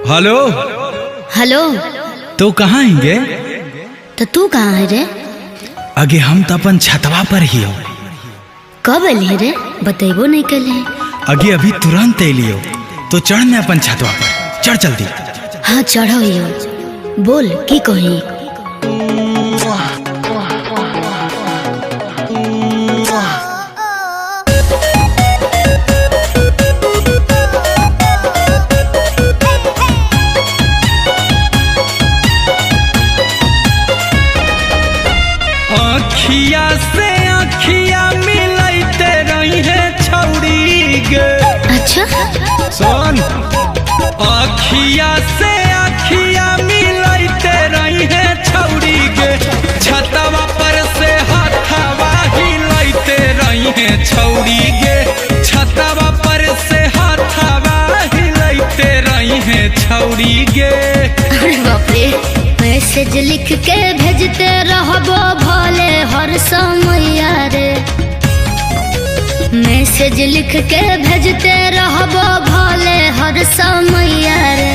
Hello hello. तो कहाँ हिंगे? तो तू कहाँ है रे? अगे हम तो अपन छतवा पर ही हो। कब अली रे? बतेबो नहीं कले। अगे अभी तुरंत अलियो। तो चढ़ में अपन छतवा पर चढ़ जल्दी। हाँ चढ़ो यो। बोल की कही? अखिया से अखिया मिलते रही है छौड़ी गे। अच्छा सुन, अखिया से अखिया मिलते रही है छौड़ी गे। छतवा पर से हाथवा हिलते रही है छौड़ी गे। छतवा पर से हाथवा हिलते रही है छौड़ी गे। अरे बाप रे। मैसेज लिख के भेजते रहबो भले हर समय रे। मैसेज लिख के भेजते रहबो भले हर समय रे।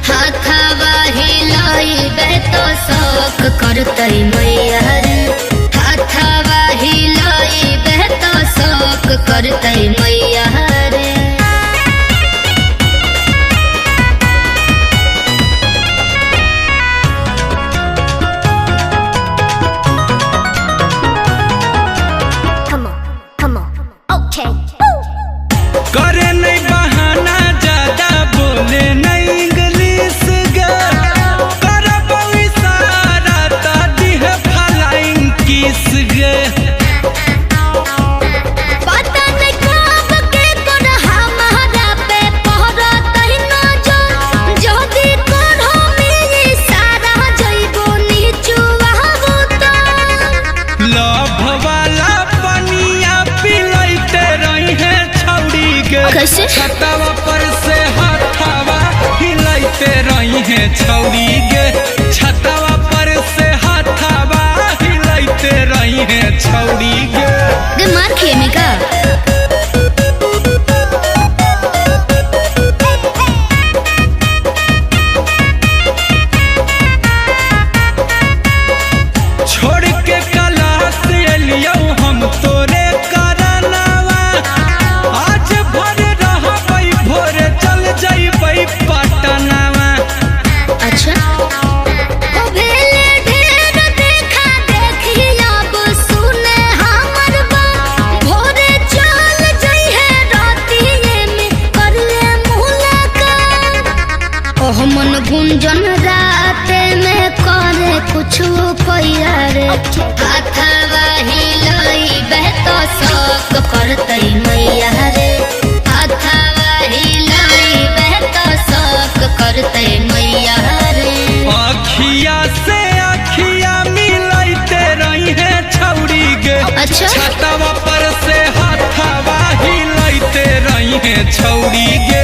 हाथवा हिलाइबे तो शौक करतै मैया रे। हाथवा हिलाइबे तो शौक करतै मैया रे। करे नहीं बहाना, ज्यादा बोले नहीं इंग्लिश गे। करबो इशारा तो दिह फ्लाइंग किस गे। पता नहीं कब के कर हमारा पे पहरतै नजर। जदी करहो मेरे सारा जइबो नीचुआ बुता। लव वाला पनिया पिलैते रही है छौड़ी गे। कैसे? छतवा पर से हाथवा हिलैते रही है छौड़ी गे। छतवा पर से हाथवा हिलैते रही है छौड़ी गे। गे मार खेने का। छोड़ के क्लास एलियो हम तोरे करनवा। आज भर रहबै, भोरे चल जइबै पटनवा। अच्छा ओ भेले ढेर देखा देखी अब सुने हमर बात। भोरे चल जई है रातिए में कर ले मुलाकात। ओह मन गुंजन रात में करे कुछ पैया रे। हाथवा हिलाइबे तो शौक करतै मैया रे। हाथवा हिलाइबे तो शौक करतै मैया रे। अखिया से अखिया मिलते रही है छौड़ी गे। अच्छा। छतवा पर से हाथवा हिलते रही है छौड़ी गे।